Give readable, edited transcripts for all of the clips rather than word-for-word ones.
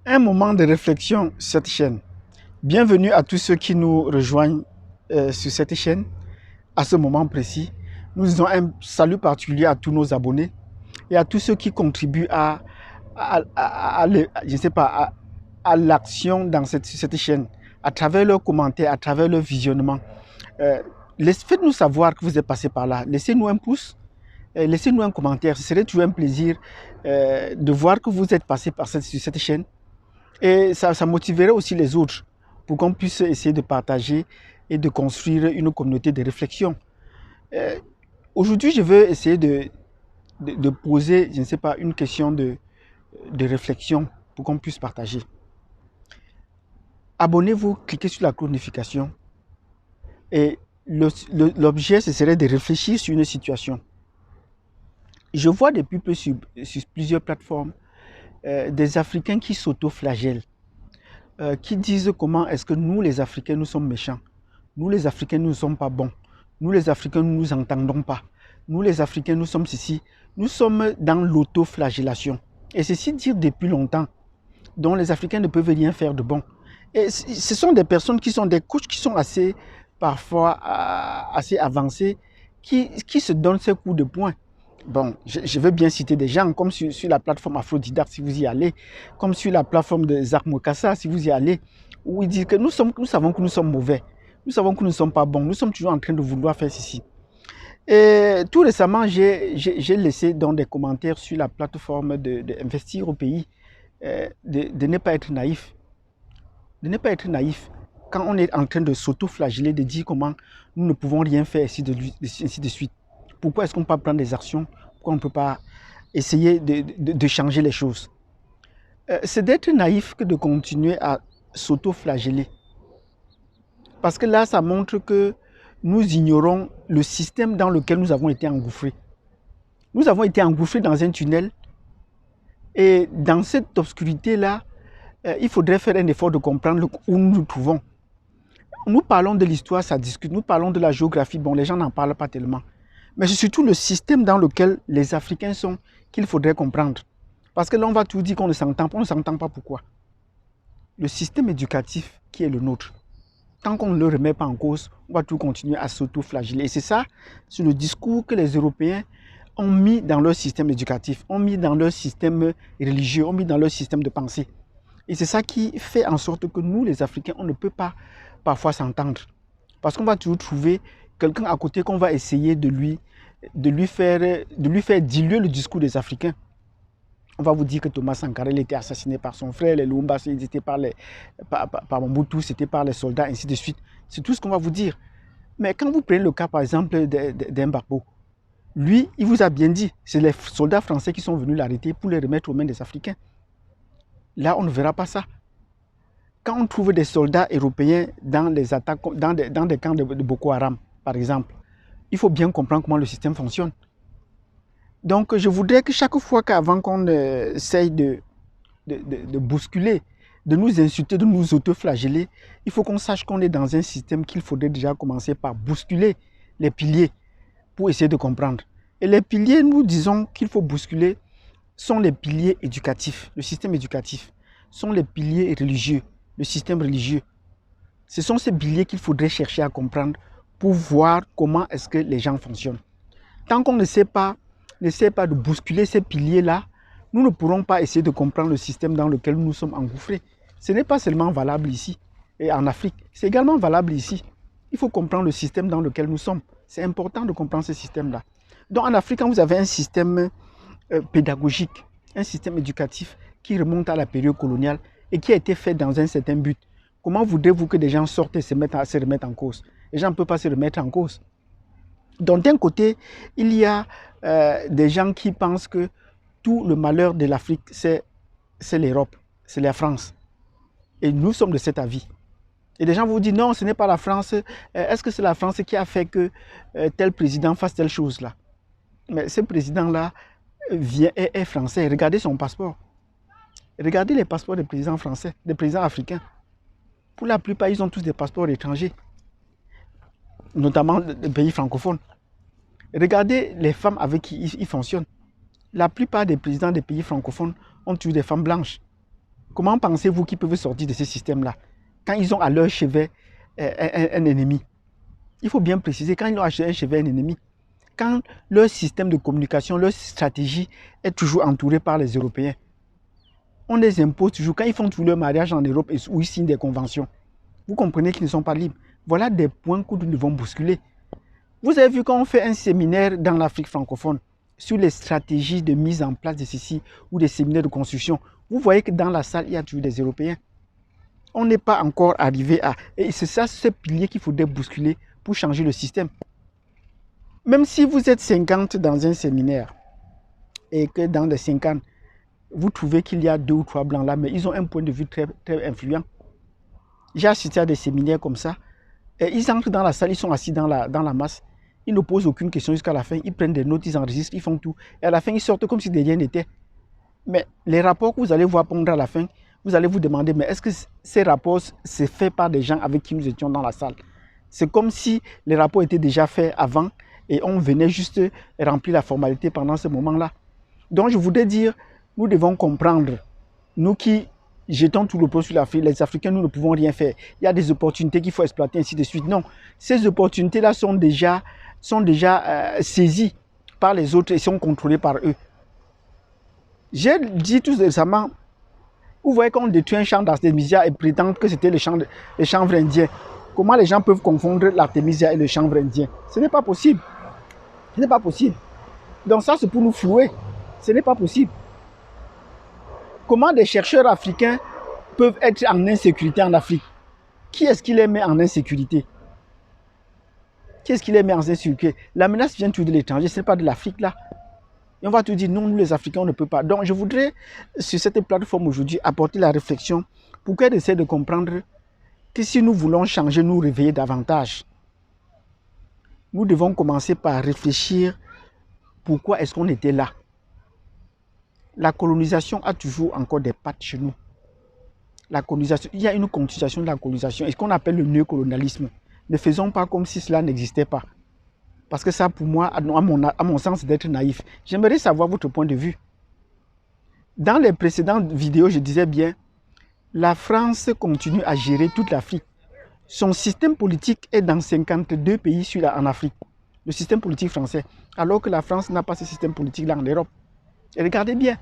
Un moment de réflexion sur cette chaîne. Bienvenue à tous ceux qui nous rejoignent sur cette chaîne à ce moment précis. Nous disons un salut particulier à tous nos abonnés et à tous ceux qui contribuent je sais pas, à l'action dans cette chaîne, à travers leurs commentaires, à travers leur visionnement. Faites-nous savoir que vous êtes passé par là. Laissez-nous un pouce, laissez-nous un commentaire. Ce serait toujours un plaisir de voir que vous êtes passé par sur cette chaîne. Et ça motiverait aussi les autres pour qu'on puisse essayer de partager et de construire une communauté de réflexion. Aujourd'hui, je veux essayer de poser, je ne sais pas, une question de réflexion pour qu'on puisse partager. Abonnez-vous, cliquez sur la cloche de notification et l'objet, ce serait de réfléchir sur une situation. Je vois depuis peu sur plusieurs plateformes des Africains qui s'auto-flagellent. Qui disent comment est-ce que nous, les Africains, nous sommes méchants. Nous, les Africains, nous ne sommes pas bons. Nous, les Africains, nous ne nous entendons pas. Nous, les Africains, nous sommes ceci. Nous sommes dans l'autoflagellation. Et ceci dire depuis longtemps, dont les Africains ne peuvent rien faire de bon. Et ce sont des personnes qui sont des coachs qui sont parfois assez avancés, qui se donnent ces coups de poing. Bon, je veux bien citer des gens comme sur la plateforme Aphrodidacte, si vous y allez, comme sur la plateforme de Zach Mokassa, si vous y allez, où ils disent que nous savons que nous sommes mauvais, nous savons que nous ne sommes pas bons, nous sommes toujours en train de vouloir faire ceci. Et tout récemment, j'ai laissé dans des commentaires sur la plateforme d'Investir au pays de ne pas être naïf. De ne pas être naïf quand on est en train de s'auto-flageller, de dire comment nous ne pouvons rien faire, ainsi de suite. Pourquoi est-ce qu'on ne peut pas prendre des actions? Pourquoi on ne peut pas essayer de changer les choses? C'est d'être naïf que de continuer à s'auto-flageller. Parce que là, ça montre que nous ignorons le système dans lequel nous avons été engouffrés. Nous avons été engouffrés dans un tunnel et dans cette obscurité-là, il faudrait faire un effort de comprendre où nous nous trouvons. Nous parlons de l'histoire, ça discute. Nous parlons de la géographie, bon, les gens n'en parlent pas tellement. Mais c'est surtout le système dans lequel les Africains sont qu'il faudrait comprendre. Parce que là, on va tout dire qu'on ne s'entend pas. On ne s'entend pas pourquoi. Le système éducatif qui est le nôtre, tant qu'on ne le remet pas en cause, on va tout continuer à s'auto-flageller. Et c'est ça, c'est le discours que les Européens ont mis dans leur système éducatif, ont mis dans leur système religieux, ont mis dans leur système de pensée. Et c'est ça qui fait en sorte que nous, les Africains, on ne peut pas parfois s'entendre. Parce qu'on va toujours trouver quelqu'un à côté qu'on va essayer de lui faire diluer le discours des Africains. On va vous dire que Thomas Sankara il était assassiné par son frère, les Lumumba c'était par Mobutu, c'était par les soldats, ainsi de suite. C'est tout ce qu'on va vous dire. Mais quand vous prenez le cas, par exemple, d'Mbagbo, lui, il vous a bien dit, c'est les soldats français qui sont venus l'arrêter pour les remettre aux mains des Africains. Là, on ne verra pas ça. Quand on trouve des soldats européens dans les attaques, dans des camps de Boko Haram, par exemple, il faut bien comprendre comment le système fonctionne. Donc, je voudrais que chaque fois qu'avant qu'on essaye de bousculer, de nous insulter, de nous auto-flageller, il faut qu'on sache qu'on est dans un système qu'il faudrait déjà commencer par bousculer les piliers pour essayer de comprendre. Et les piliers, nous disons qu'il faut bousculer, sont les piliers éducatifs, le système éducatif, sont les piliers religieux, le système religieux. Ce sont ces piliers qu'il faudrait chercher à comprendre pour voir comment est-ce que les gens fonctionnent. Tant qu'on n'essaie pas de bousculer ces piliers-là, nous ne pourrons pas essayer de comprendre le système dans lequel nous sommes engouffrés. Ce n'est pas seulement valable ici et en Afrique, c'est également valable ici. Il faut comprendre le système dans lequel nous sommes. C'est important de comprendre ce système-là. Donc en Afrique, quand vous avez un système pédagogique, un système éducatif qui remonte à la période coloniale et qui a été fait dans un certain but, comment voudrez-vous que des gens sortent et se remettent en cause? Les gens ne peuvent pas se remettre en cause. Donc d'un côté, il y a des gens qui pensent que tout le malheur de l'Afrique, c'est l'Europe, c'est la France. Et nous sommes de cet avis. Et des gens vous disent non, ce n'est pas la France. Est-ce que c'est la France qui a fait que tel président fasse telle chose-là? Mais ce président-là est français. Regardez son passeport. Regardez les passeports des présidents français, des présidents africains. Pour la plupart, ils ont tous des passeports étrangers, notamment des pays francophones. Regardez les femmes avec qui ils fonctionnent. La plupart des présidents des pays francophones ont toujours des femmes blanches. Comment pensez-vous qu'ils peuvent sortir de ce système-là quand ils ont à leur chevet un ennemi? Il faut bien préciser, quand ils ont à leur chevet un ennemi, quand leur système de communication, leur stratégie est toujours entourée par les Européens. On les impose toujours, quand ils font tout leur mariage en Europe où ils signent des conventions. Vous comprenez qu'ils ne sont pas libres. Voilà des points que nous devons bousculer. Vous avez vu quand on fait un séminaire dans l'Afrique francophone sur les stratégies de mise en place de ceci ou des séminaires de construction, vous voyez que dans la salle, il y a toujours des Européens. On n'est pas encore arrivé à... Et c'est ça, ce pilier qu'il faudrait bousculer pour changer le système. Même si vous êtes 50 dans un séminaire et que dans les 50, vous trouvez qu'il y a 2 ou 3 blancs là, mais ils ont un point de vue très, très influent. J'ai assisté à des séminaires comme ça. Et ils entrent dans la salle, ils sont assis dans la masse. Ils ne posent aucune question jusqu'à la fin. Ils prennent des notes, ils enregistrent, ils font tout. Et à la fin, ils sortent comme si de rien n'était. Mais les rapports que vous allez voir pondre à la fin, vous allez vous demander, mais est-ce que ces rapports, c'est fait par des gens avec qui nous étions dans la salle? C'est comme si les rapports étaient déjà faits avant et on venait juste remplir la formalité pendant ce moment-là. Donc je voudrais dire, nous devons comprendre, nous qui jetons tout le pot sur l'Afrique, les Africains, nous ne pouvons rien faire. Il y a des opportunités qu'il faut exploiter, ainsi de suite. Non, ces opportunités-là sont déjà saisies par les autres et sont contrôlées par eux. J'ai dit tout récemment, vous voyez qu'on détruit un champ d'Artémisia et prétend que c'était le chanvre indien. Comment les gens peuvent confondre l'Artémisia et le chanvre indien? Ce n'est pas possible. Ce n'est pas possible. Donc ça, c'est pour nous flouer. Ce n'est pas possible. Comment des chercheurs africains peuvent être en insécurité en Afrique? Qui est-ce qui les met en insécurité? Qui est-ce qui les met en insécurité? La menace vient toujours de l'étranger, ce n'est pas de l'Afrique là. Et on va te dire, non, nous les Africains, on ne peut pas. Donc je voudrais, sur cette plateforme aujourd'hui, apporter la réflexion pour qu'elle essaie de comprendre que si nous voulons changer, nous réveiller davantage, nous devons commencer par réfléchir pourquoi est-ce qu'on était là. La colonisation a toujours encore des pattes chez nous. La colonisation, il y a une continuation de la colonisation et ce qu'on appelle le néocolonialisme. Ne faisons pas comme si cela n'existait pas. Parce que ça, pour moi, à mon sens, c'est d'être naïf. J'aimerais savoir votre point de vue. Dans les précédentes vidéos, je disais bien, la France continue à gérer toute l'Afrique. Son système politique est dans 52 pays en Afrique. Le système politique français. Alors que la France n'a pas ce système politique-là en Europe. Et regardez bien,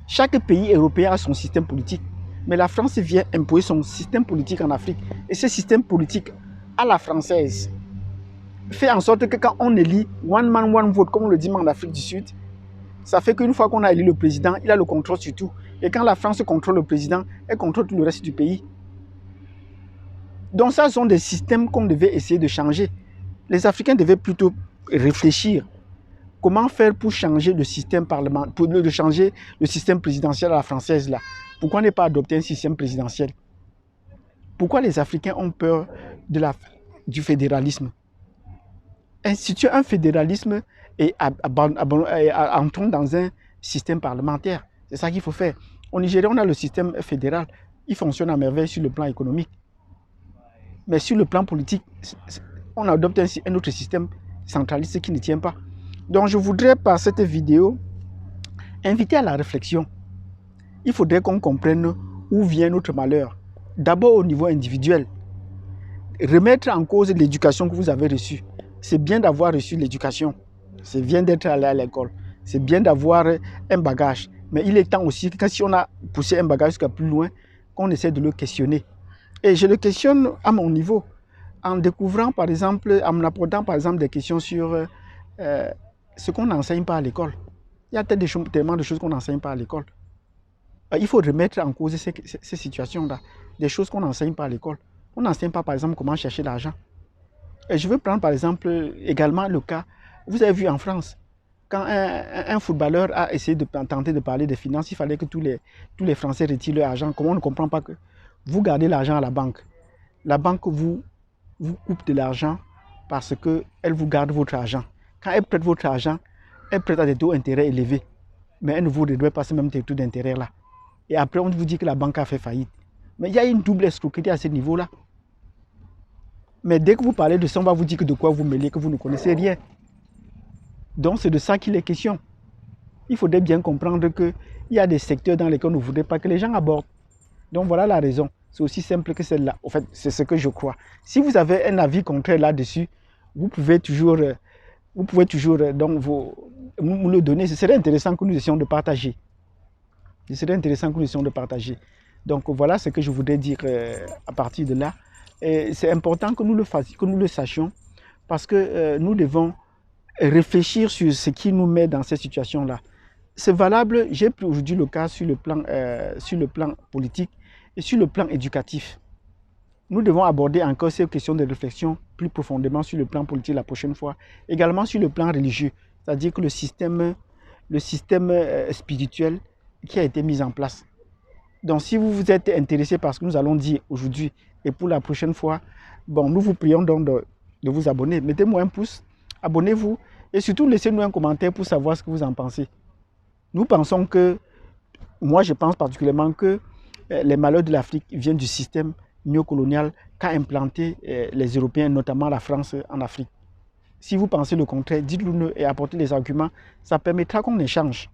chaque pays européen a son système politique. Mais la France vient imposer son système politique en Afrique. Et ce système politique à la française fait en sorte que quand on élit one man, one vote, comme on le dit en Afrique du Sud, ça fait qu'une fois qu'on a élu le président, il a le contrôle sur tout. Et quand la France contrôle le président, elle contrôle tout le reste du pays. Donc ça, ce sont des systèmes qu'on devait essayer de changer. Les Africains devaient plutôt réfléchir. Comment faire pour changer le système parlementaire, pour changer le système présidentiel à la française là? Pourquoi ne pas adopter un système présidentiel? Pourquoi les Africains ont peur du fédéralisme? Instituer un fédéralisme et entrons dans un système parlementaire. C'est ça qu'il faut faire. Au Nigeria, on a le système fédéral. Il fonctionne à merveille sur le plan économique. Mais sur le plan politique, on adopte un autre système centraliste qui ne tient pas. Donc je voudrais par cette vidéo inviter à la réflexion. Il faudrait qu'on comprenne où vient notre malheur. D'abord au niveau individuel. Remettre en cause l'éducation que vous avez reçue. C'est bien d'avoir reçu l'éducation. C'est bien d'être allé à l'école. C'est bien d'avoir un bagage. Mais il est temps aussi que si on a poussé un bagage jusqu'à plus loin, qu'on essaie de le questionner. Et je le questionne à mon niveau. En découvrant par exemple, en apportant par exemple des questions sur ce qu'on n'enseigne pas à l'école. Il y a tellement de choses qu'on n'enseigne pas à l'école. Il faut remettre en cause ces situations-là. Des choses qu'on n'enseigne pas à l'école. On n'enseigne pas par exemple comment chercher l'argent. Et je veux prendre par exemple également le cas, vous avez vu en France, quand un footballeur a essayé de tenter de parler des finances, il fallait que tous les Français retirent leur argent. Comment on ne comprend pas que vous gardez l'argent à la banque. La banque vous coupe de l'argent parce qu'elle vous garde votre argent. Quand elle prête votre argent, elle prête à des taux d'intérêt élevés. Mais elle ne vous redonne pas ces mêmes taux d'intérêt-là. Et après, on vous dit que la banque a fait faillite. Mais il y a une double escroquerie à ce niveau-là. Mais dès que vous parlez de ça, on va vous dire que de quoi vous mêlez, que vous ne connaissez rien. Donc c'est de ça qu'il est question. Il faudrait bien comprendre qu'il y a des secteurs dans lesquels on ne voudrait pas que les gens abordent. Donc voilà la raison. C'est aussi simple que celle-là. En fait, c'est ce que je crois. Si vous avez un avis contraire là-dessus, vous pouvez toujours, donc nous le donner. Ce serait intéressant que nous essayons de partager. Ce serait intéressant que nous essayons de partager. Donc voilà ce que je voudrais dire à partir de là. C'est important que nous le fassions, que nous le sachions, parce que nous devons réfléchir sur ce qui nous met dans cette situation-là. C'est valable, j'ai pris aujourd'hui le cas sur le plan politique et sur le plan éducatif. Nous devons aborder encore ces questions de réflexion plus profondément sur le plan politique la prochaine fois. Également sur le plan religieux, c'est-à-dire que le système spirituel qui a été mis en place. Donc si vous vous êtes intéressé par ce que nous allons dire aujourd'hui et pour la prochaine fois, bon, nous vous prions donc de vous abonner. Mettez-moi un pouce, abonnez-vous et surtout laissez-nous un commentaire pour savoir ce que vous en pensez. Nous pensons que, moi je pense particulièrement que les malheurs de l'Afrique viennent du système néocolonial qu'a implanté les Européens, notamment la France en Afrique. Si vous pensez le contraire, dites-le-nous et apportez des arguments. Ça permettra qu'on échange.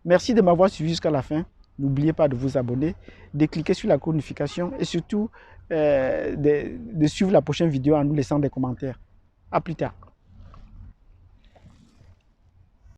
Merci de m'avoir suivi jusqu'à la fin. N'oubliez pas de vous abonner, de cliquer sur la notification et surtout de suivre la prochaine vidéo en nous laissant des commentaires. À plus tard.